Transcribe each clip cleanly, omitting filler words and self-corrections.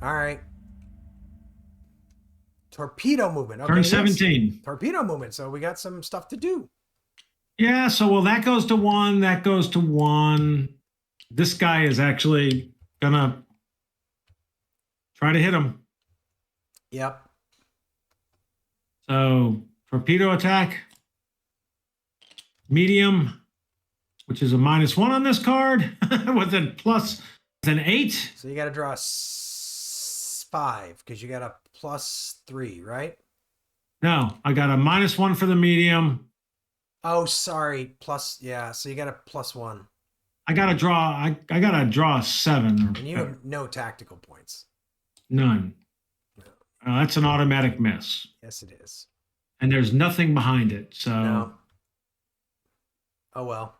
All right. Torpedo movement. Okay, Turn yes. 17. Torpedo movement. So we got some stuff to do. Yeah, so well, that goes to 1. That goes to 1. This guy is actually gonna try to hit him. Yep. So torpedo attack, medium, which is a -1 on this card, with a plus an 8. So you got to draw 5 because you got a +3, right? No, I got a -1 for the medium. Oh, sorry. Yeah. So you got a +1. I gotta draw. I gotta draw a 7. And you have no tactical points. None. That's an automatic miss. Yes, it is. And there's nothing behind it. So. No. Oh well.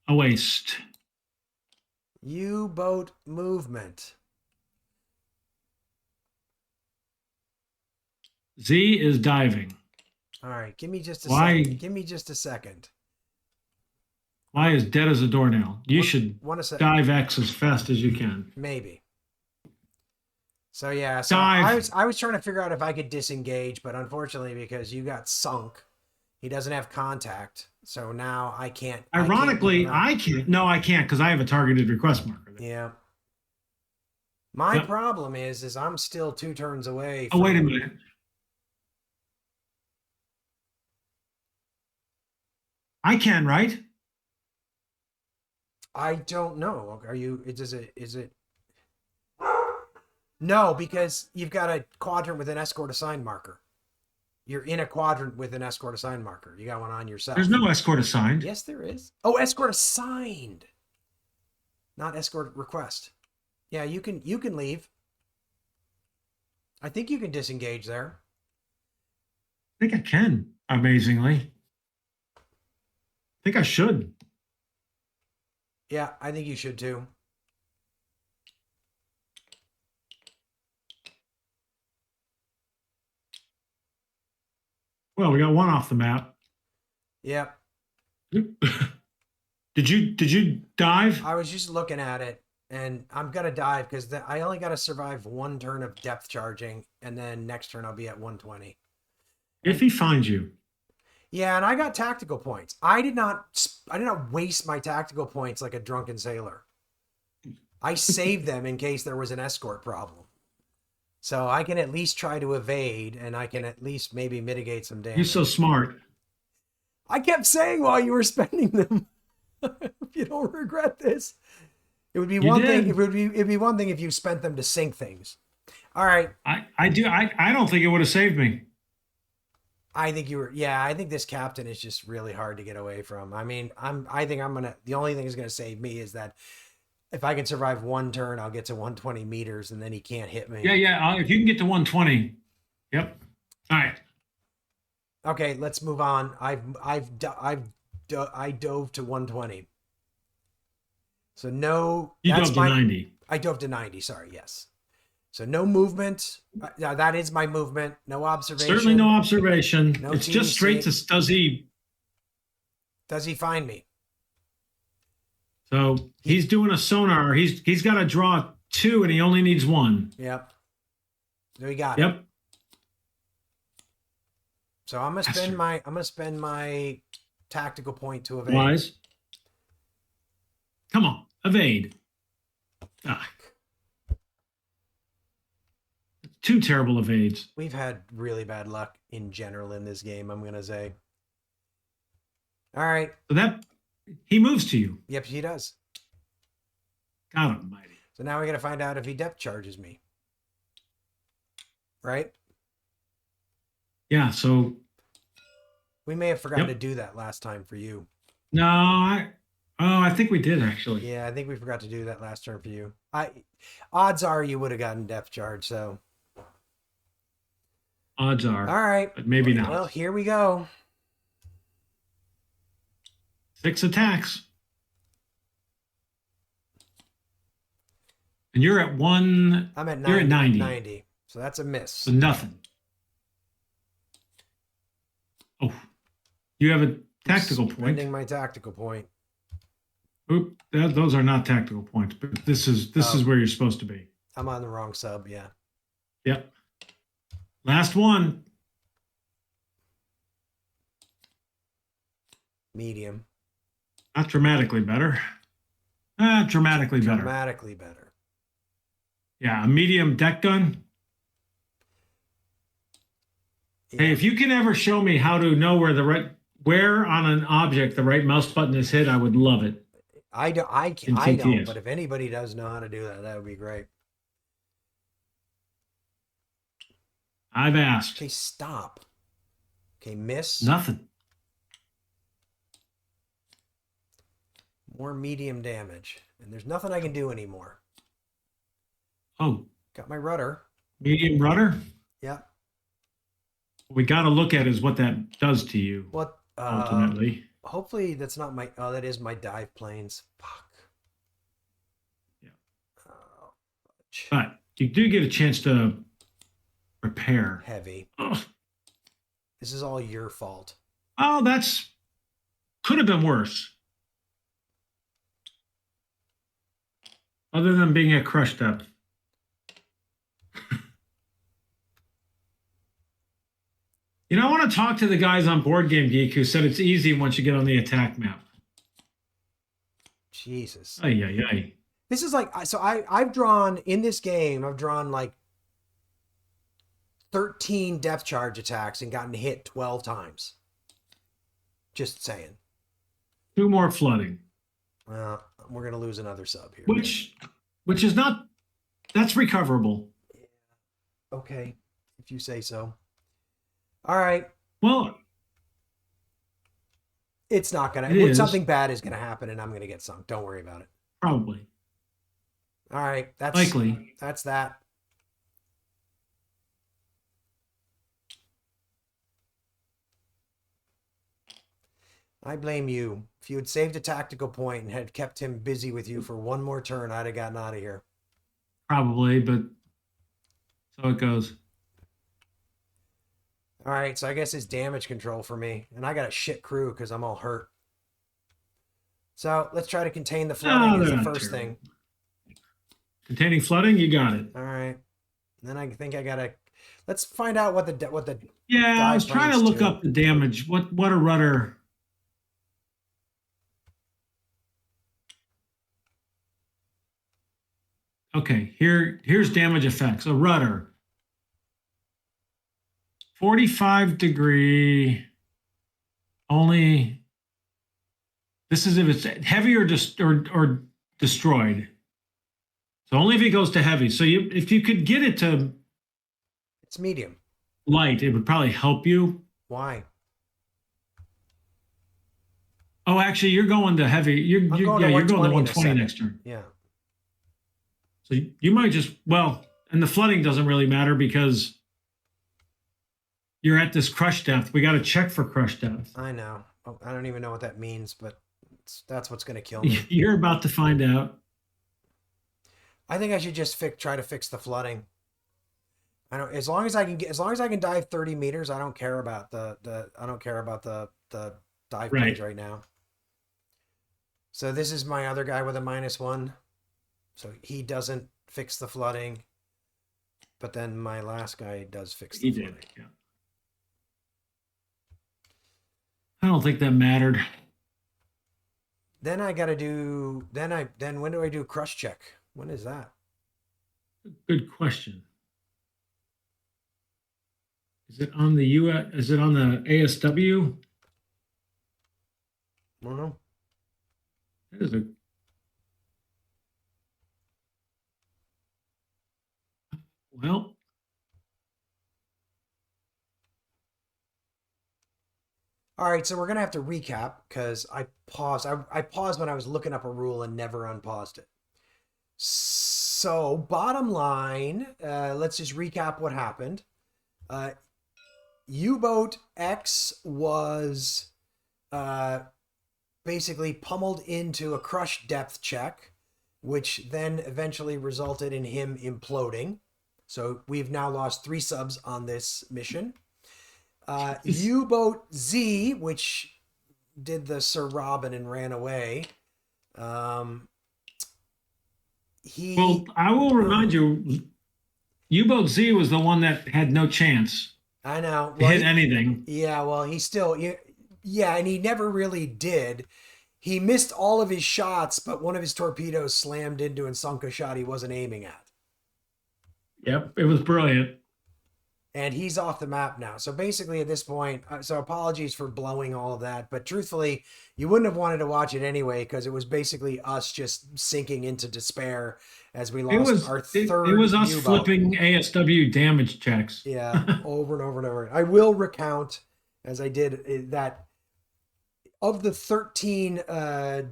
A waste. U-boat movement. Z is diving. All right, give me just a Why? second. Give me just a second. Y is dead as a doornail. You should dive X as fast as you can. Maybe. So yeah, so dive. I was trying to figure out if I could disengage, but unfortunately, because you got sunk, he doesn't have contact. So now I can't. Ironically, I can't. No, I can't because I have a targeted request marker. Yeah. My problem is I'm still 2 turns away. Oh, wait a minute. I can, right? I don't know. Are you? Is it? No, because you've got a quadrant with an escort assigned marker. You're in a quadrant with an escort assigned marker. You got one on yourself. There's no escort assigned. Yes, there is. Oh, escort assigned. Not escort request. Yeah, you can leave. I think you can disengage there. I think I can, amazingly. I think I should. Yeah, I think you should too. Well, we got 1 off the map. Yep. Did you dive? I was just looking at it, and I'm gonna dive because I only got to survive 1 turn of depth charging, and then next turn I'll be at 120. If he finds you. Yeah, and I got tactical points. I did not waste my tactical points like a drunken sailor. I saved them in case there was an escort problem. So I can at least try to evade, and I can at least maybe mitigate some damage. You're so smart. I kept saying while you were spending them, if you don't regret this, it would be one thing. It'd be one thing if you spent them to sink things. All right. I don't think it would have saved me. I think you were. Yeah, I think this captain is just really hard to get away from. I mean, the only thing that's gonna save me is that if I can survive 1 turn, I'll get to 120 meters, and then he can't hit me. Yeah. If you can get to 120, yep. All right. Okay, let's move on. I dove to 120. So no. You dove to 90. I dove to 90. Sorry. Yes. So no movement. That is my movement. No observation. Certainly no observation. No it's just straight to does he find me? So he's doing a sonar. He's got to draw 2 and he only needs 1. Yep. So he got it. Yep. So I'm gonna spend my tactical point to evade. Wise. Come on, evade. Ah. 2 terrible evades. We've had really bad luck in general in this game, I'm gonna say. All right. So that he moves to you. Yep, he does. God almighty. So now we gotta find out if he depth charges me. Right? Yeah, so we may have forgotten to do that last time for you. No, I think we did actually. Yeah, I think we forgot to do that last turn for you. Odds are you would have gotten depth charge, so odds are. All right. But maybe not. Well, here we go. 6 attacks. And you're at 1. I'm at 90. You're at 90. 90. So that's a miss. So nothing. Oh, you have a tactical point. Spending my tactical point. Oop, those are not tactical points, but this is where you're supposed to be. I'm on the wrong sub, yeah. Yep. Last one. Medium. Not dramatically better. Dramatically better. Dramatically better. Yeah, a medium deck gun. Yeah. Hey, if you can ever show me how to know where on an object the right mouse button is hit, I would love it. I don't, TTS. but if anybody does know how to do that, that would be great. I've asked. Okay, stop. Okay, miss. Nothing. More medium damage. And there's nothing I can do anymore. Oh, Got my rudder. medium rudder? Yep. What we got to look at is what that does to you, What? ultimately. Hopefully that's not my... Oh, that is my dive planes. Fuck. Yeah. Oh, fudge. But you do get a chance to repair. Heavy. Ugh. This is all your fault. Oh, could have been worse. Other than being at crush depth. You know, I want to talk to the guys on Board Game Geek who said it's easy once you get on the attack map. Jesus. Ay, ay, ay. This is like... So I've drawn... In this game, I've drawn like 13 depth charge attacks and gotten hit 12 times. Just saying. 2 more flooding. Well, we're going to lose another sub here. Which is not... That's recoverable. Okay, if you say so. All right. Well, It's not going It to... is. Something bad is going to happen and I'm going to get sunk. Don't worry about it. probably. All right. That's Likely. That's that. I blame you. If you had saved a tactical point and had kept him busy with you for one more turn, I'd have gotten out of here. Probably, but so it goes. All right, so I guess it's damage control for me. And I got a shit crew because I'm all hurt. So let's try to contain the flooding as they're the not first terrible. thing. Containing flooding, you got it. All right. And then I think I got to... Let's find out what the... Yeah, I was Dive trying to planes look too. up the damage. What a rudder. Okay, here's damage effects. A rudder. 45 degree. Only. This is if it's heavy or destroyed. So only if it goes to heavy. So if you could get it to It's medium. light, it would probably help you. Why? Oh, actually, you're going to heavy. You're going to you're going to 120 in a 120 second. next turn. Yeah. So you might just, well, and the flooding doesn't really matter because you're at this crush depth. We got to check for crush depth. I know. Oh, I don't even know what that means, but that's what's going to kill me. You're about to find out. I think I should just try to fix the flooding. I don't. As long as I can dive 30 meters, I don't care about the dive Right. page right now. So this is my other guy with a -1. So he doesn't fix the flooding. But then my last guy does fix the He flooding. did. Yeah. I don't think that mattered. Then I got to do. Then when do I do a crush check? When is that? Good question. Is it on the US? Is it on the ASW? I don't know. That is a. Well, All right, so we're gonna have to recap because I paused. I paused when I was looking up a rule and never unpaused it. So bottom line, let's just recap what happened. U-boat X was basically pummeled into a crush depth check, which then eventually resulted in him imploding. So we've now lost 3 subs on this mission. U-boat Z, which did the Sir Robin and ran away. Well, I will remind you, U-boat Z was the one that had no chance I know. to hit anything. Yeah, well, he still, yeah, and he never really did. He missed all of his shots, but one of his torpedoes slammed into and sunk a shot he wasn't aiming at. Yep, it was brilliant. And he's off the map now. So basically, at this point, so apologies for blowing all of that, but truthfully, you wouldn't have wanted to watch it anyway because it was basically us just sinking into despair as we lost our third. It was us U-boat. flipping ASW damage checks. Yeah, over and over and over. I will recount, as I did, that of the 13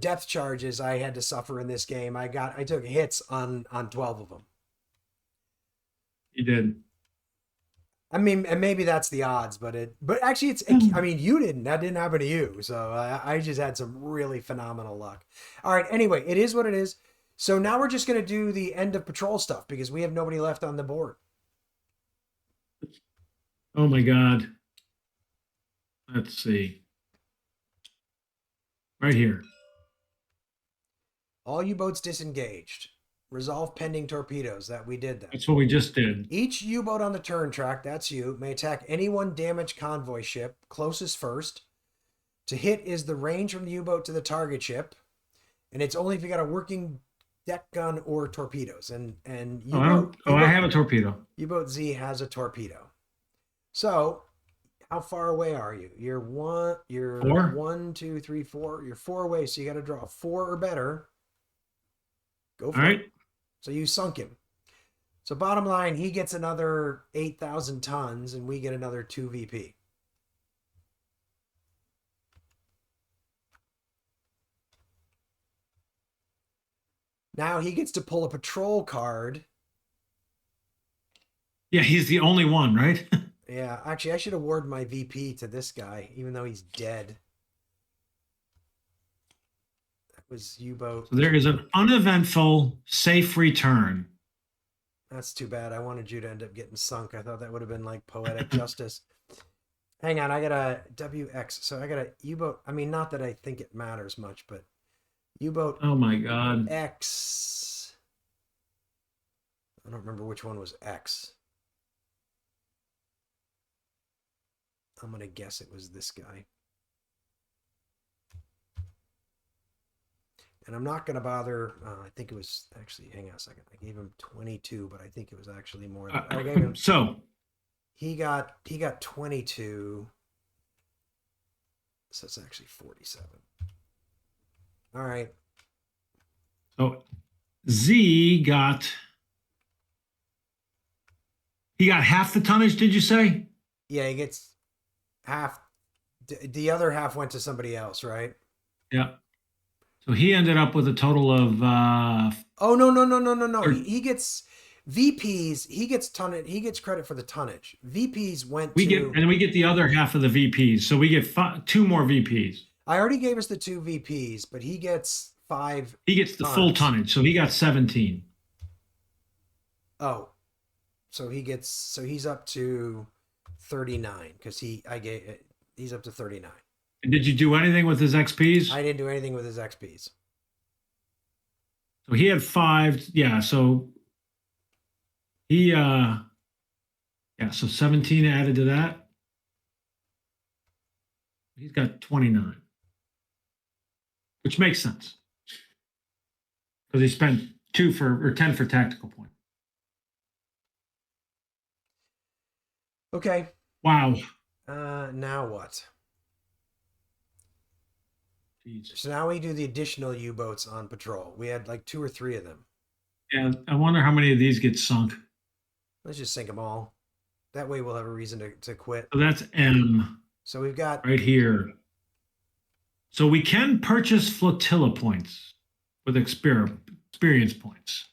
depth charges I had to suffer in this game, I took hits on 12 of them. You did. I mean, and maybe that's the odds, but actually I mean, you didn't. That didn't happen to you. So I just had some really phenomenal luck. All right. Anyway, it is what it is. So now we're just going to do the end of patrol stuff because we have nobody left on the board. Oh my God. Let's see. Right here. All U-boats disengaged. Resolve pending torpedoes. That we did that. That's what we just did. Each U-boat on the turn track, that's you, may attack any one damaged convoy ship closest first. To hit is the range from the U-boat to the target ship, and it's only if you got a working deck gun or torpedoes. And I have a torpedo. U-boat Z has a torpedo. So, how far away are you? You're 4. 1, 2, 3, 4. You're 4 away, so you got to draw 4 or better. Go for it. All right. So you sunk him. So bottom line, he gets another 8,000 tons and we get another 2 VP. Now he gets to pull a patrol card. Yeah, he's the only one, right? Yeah, actually, I should award my VP to this guy, even though he's dead. That was U-boat. So there is an uneventful, safe return. That's too bad. I wanted you to end up getting sunk. I thought that would have been like poetic justice. Hang on, I got a WX. So I got a U-boat. I mean, not that I think it matters much, but U-boat. Oh my God. X. I don't remember which one was X. I'm going to guess it was this guy. And I'm not going to bother. I think it was actually, hang on a second. I gave him 22, but I think it was actually more than I gave him. So he got 22. So it's actually 47. All right. So Z got, he got half the tonnage, did you say? Yeah, he gets half. The other half went to somebody else, right? Yeah. So he ended up with a total of oh no. He gets VPs, he gets tonnage, he gets credit for the tonnage. VPs we get the other half of the VPs. So we get 2 more VPs. I already gave us the 2 VPs, but he gets 5. He gets the full tonnage, so he got 17. Oh. So he's up to 39 because he's up to 39. And did you do anything with his XPs? I didn't do anything with his XPs. So he had 5. Yeah. So he, so 17 added to that. He's got 29, which makes sense because he spent 10 for tactical point. Okay. Wow. Now what? Jeez. So now we do the additional U-boats on patrol. We had like 2 or 3 of them. Yeah, I wonder how many of these get sunk. Let's just sink them all. That way we'll have a reason to quit. So that's M. So we've got right here. So we can purchase flotilla points with experience points.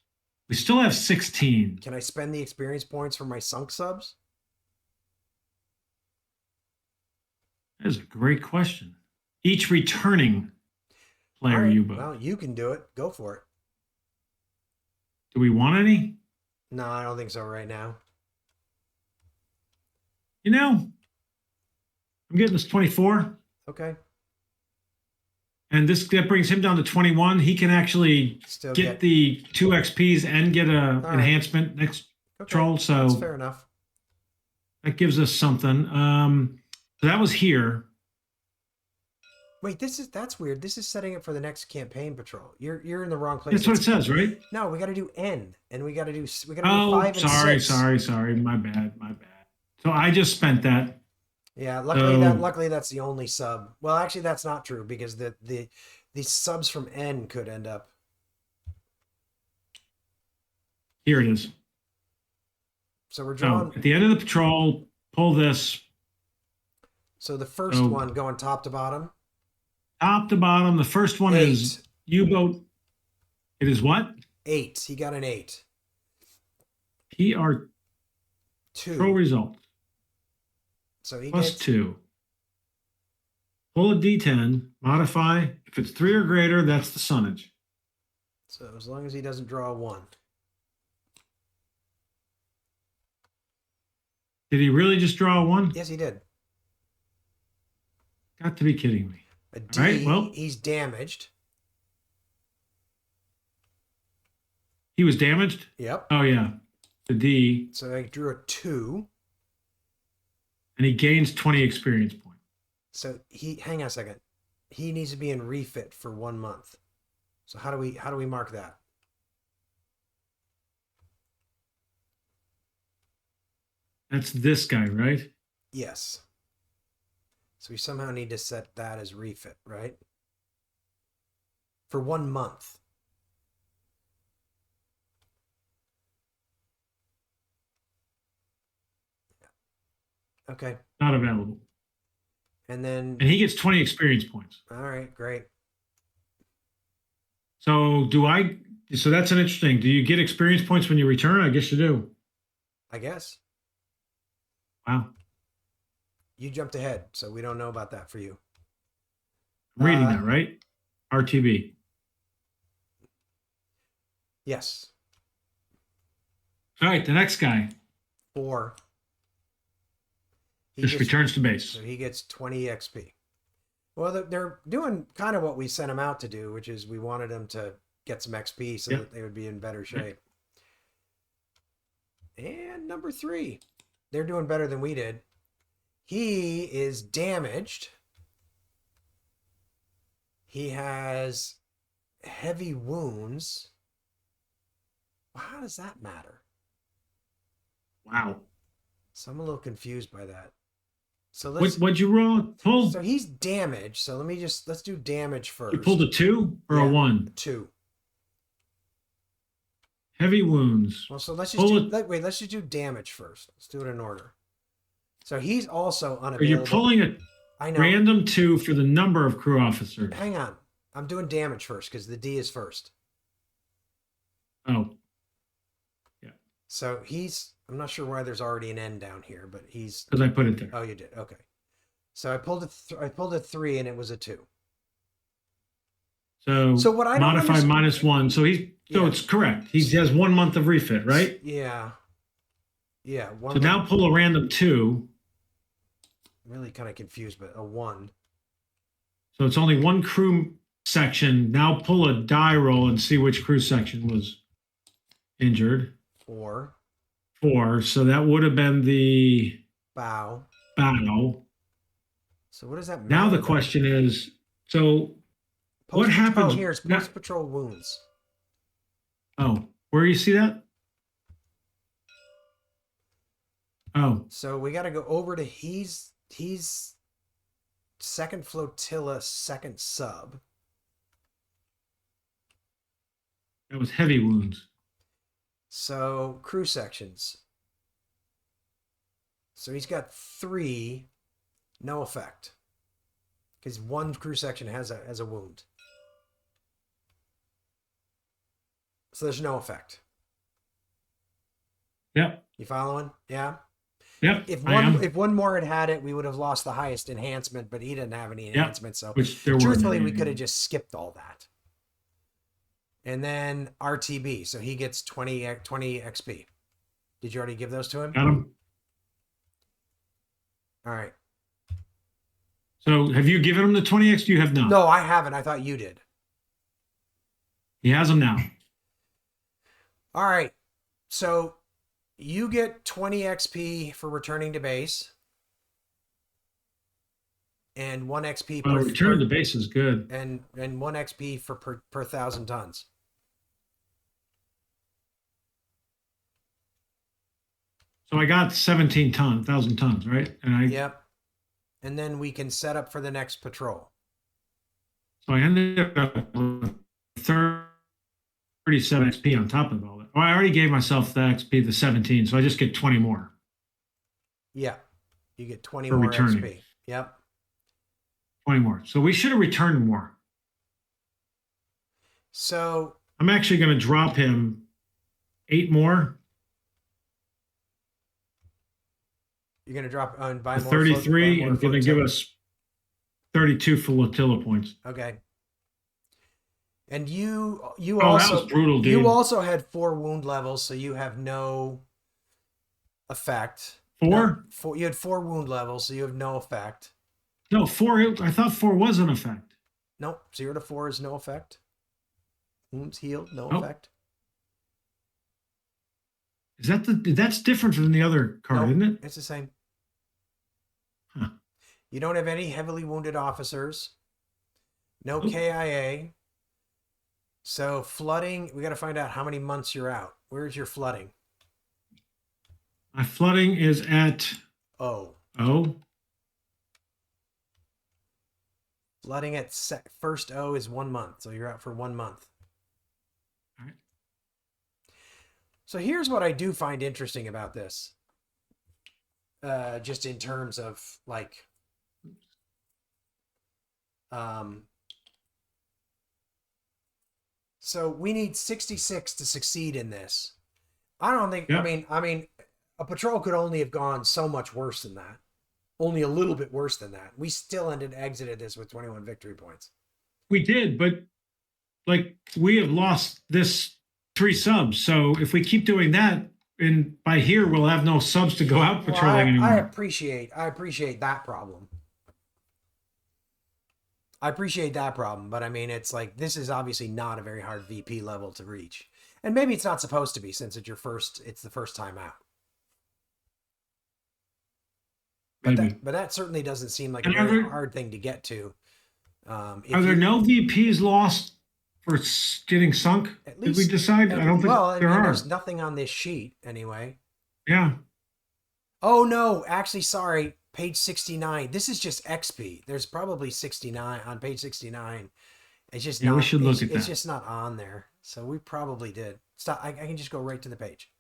We still have 16. Can I spend the experience points for my sunk subs? That is a great question. Each returning player U-boat. Well, you can do it. Go for it. Do we want any? No, I don't think so right now. You know, I'm getting this 24. Okay. And that brings him down to 21. He can actually Still get the 2 XPs and get a right. enhancement next troll. So that's fair enough. that gives us something. So that was here. Wait, that's weird. This is setting it for the next campaign patrol. You're in the wrong place. That's what it says, right? No, we got to do N, and we got to do 5 and 6. Sorry. My bad. So I just spent that. Yeah, luckily that's the only sub. Well, actually that's not true because the subs from N could end up. Here it is. So we're drawing at the end of the patrol, pull this. So the first one going top to bottom. Top to bottom. The first one 8. is U-boat. It is what? 8. He got an 8. PR 2. Pro result. So he Plus gets 2. Pull a D10. Modify. If it's 3 or greater, that's the sunnage. So as long as he doesn't draw a 1. Did he really just draw a 1? Yes, he did. Got to be kidding me. A D. All right, well, he's damaged. He was damaged? Yep. Oh, yeah. The D. So I drew a 2. And he gains 20 experience points. So hang on a second. He needs to be in refit for 1 month. So how do we mark that? That's this guy, right? Yes. So we somehow need to set that as refit, right? For 1 month. Okay. Not available. And then... And he gets 20 experience points. All right, great. So so that's an interesting. Do you get experience points when you return? I guess you do. I guess. Wow. You jumped ahead, so we don't know about that for you. I'm reading that, right? RTB. Yes. All right, the next guy. 4. Just returns to base. So he gets 20 XP. Well, they're doing kind of what we sent him out to do, which is we wanted them to get some XP so that they would be in better shape. And number 3. They're doing better than we did. He is damaged. He has heavy wounds. Well, how does that matter? Wow. So I'm a little confused by that. So what'd you roll? Pull. So he's damaged. So let's do damage first. You pulled a 2 or a 1? 2. Heavy wounds. Well, so let's just do damage first. Let's do it in order. So he's also unavailable. You're pulling a random 2 for the number of crew officers. Hang on. I'm doing damage first because the D is first. Oh. Yeah. So I'm not sure why there's already an N down here, but he's... Because I put it there. Oh, you did. Okay. So I pulled a 3 and it was a 2. So what I don't modify -1. So it's correct. He has 1 month of refit, right? Yeah. Yeah. So now pull a random 2. Really kind of confused, but a 1. So it's only 1 crew section. Now pull a die roll and see which crew section was injured. 4. So that would have been the bow. So what does that mean? Now the question is, so what happens? Oh, here's post-patrol wounds. Oh, where you see that? Oh. So we got to go over to he's second flotilla, second sub. That was heavy wounds. So crew sections. So he's got 3, no effect, because 1 crew section has a wound. So there's no effect. Yep. You following? Yeah. Yep. If one more had it, we would have lost the highest enhancement, but he didn't have any enhancement. So truthfully, we could have just skipped all that. And then RTB, so he gets 20 XP. Did you already give those to him? Got him. All right. So have you given him the 20 XP? You have not. No, I haven't. I thought you did. He has them now. All right. So you get 20 XP for returning to base. And 1 XP Well, return to base is good. And 1 XP for per 1,000 tons. So I got 1,000 tons, right? And I Yep. And then we can set up for the next patrol. So I ended up with 37 XP on top of all that. Oh, I already gave myself the XP, the 17, so I just get 20 more. Yeah. You get 20 for more returning. XP. Yep. 20 more. So we should have returned more. So I'm actually going to drop him 8 more. you're going to drop and buy more 33 and going to give us 32 flotilla points. Okay. And you Oh, also that was brutal, dude. You also had 4 wound levels, so you have no effect. 4? No, you had 4 wound levels, so you have no effect. No, 4. I thought 4 was an effect. Nope, 0 to 4 is no effect. Wounds healed, no Nope. effect. Is that that's different from the other card, Nope, isn't it? It's the same. Huh. You don't have any heavily wounded officers. No KIA. So flooding, we got to find out how many months you're out. Where's your flooding? My flooding is at Oh. Flooding at first O is 1 month. So you're out for 1 month. All right. So here's what I do find interesting about this. Just in terms of like, so we need 66 to succeed in this. I don't think, Yeah. I mean, a patrol could only have gone so much worse than that. Only a little bit worse than that. We still exited this with 21 victory points. We did, but like we have lost this 3 subs. So if we keep doing that, and by here we'll have no subs to go out patrolling anymore. I appreciate that problem. But I mean, it's like, this is obviously not a very hard VP level to reach. And maybe it's not supposed to be, since it's the first time out. But that certainly doesn't seem like a very hard thing to get to. Are there no VPs lost for getting sunk? At least, did we decide? I don't think there are. There's nothing on this sheet anyway. Yeah. Oh no, actually, sorry. Page 69. This is just XP. There's probably 69 on page 69. It's just not. We should look at that. It's just not on there. So we probably did. Stop. I can just go right to the page.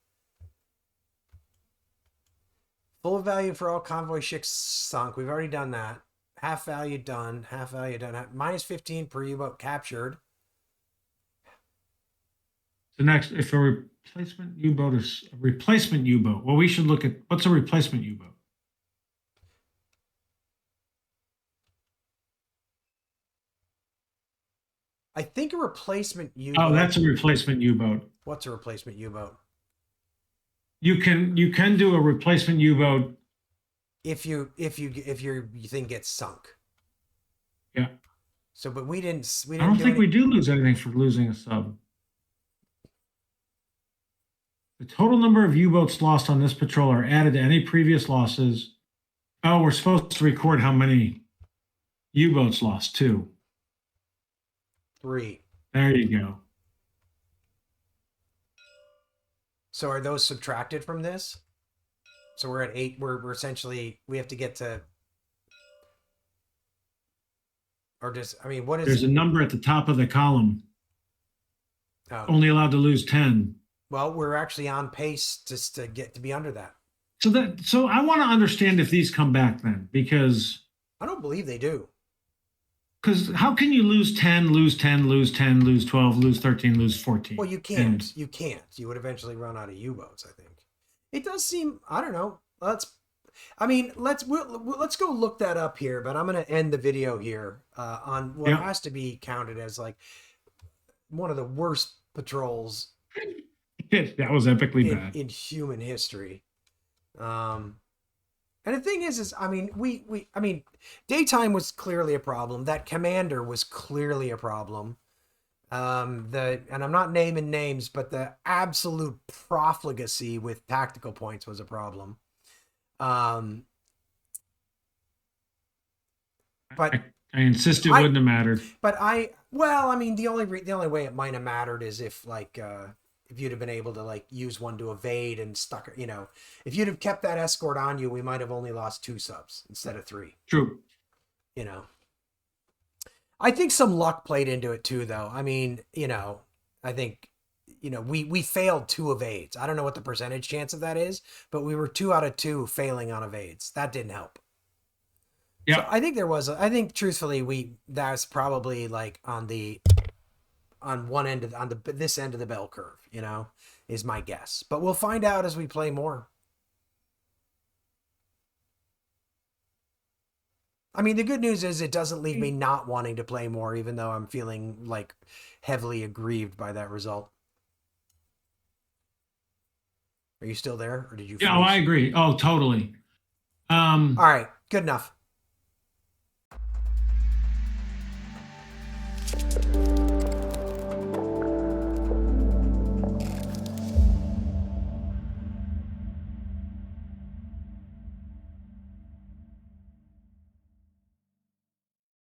Full value for all convoy ships sunk. We've already done that. Half value done. Half value done. Minus 15 per U-boat captured. The next, if a replacement U-boat is a replacement U-boat, well, we should look at what's a replacement U-boat. I think a replacement U-boat. Oh, that's a replacement U-boat. What's a replacement U-boat? You can do a replacement U-boat if your thing gets sunk. Yeah. So, but we didn't. I don't think we do lose anything for losing a sub. The total number of U-boats lost on this patrol are added to any previous losses. Oh, we're supposed to record how many U-boats lost too. 3. There you go. So are those subtracted from this? So we're at 8. We're essentially, we have to get to, or just, I mean, what is? There's a number at the top of the column. Oh. Only allowed to lose 10. Well, we're actually on pace just to get to be under that. So I want to understand if these come back then, because I don't believe they do. Because how can you lose 10, lose 10, lose 10, lose 12, lose 13, lose 14? Well, you can't. You can't. You would eventually run out of U-boats, I think. It does seem, I don't know. Let's go look that up here, but I'm going to end the video here on what has to be counted as like one of the worst patrols. That was epically bad in human history. And the thing is I mean, I mean, daytime was clearly a problem. That commander was clearly a problem. And I'm not naming names, but the absolute profligacy with tactical points was a problem. Um, but I insist it I, wouldn't have mattered. well, I mean, the only way it might have mattered is if if you'd have been able to like use one to evade and stuck, you know, if you'd have kept that escort on you, we might have only lost 2 subs instead of 3. True. You know, I think some luck played into it too, though. I mean, you know, I think, you know, we failed 2 evades. I don't know what the percentage chance of that is, but we were 2 out of 2 failing on evades. That didn't help. So Yeah. I think there was, I think truthfully, that's probably like on one end of, on the, this end of the bell curve, you know, is my guess. But we'll find out as we play more. I mean, the good news is it doesn't leave me not wanting to play more, even though I'm feeling like heavily aggrieved by that result. Are you still there, or did you freeze? Yeah, oh, I agree. Oh, totally. All right, good enough.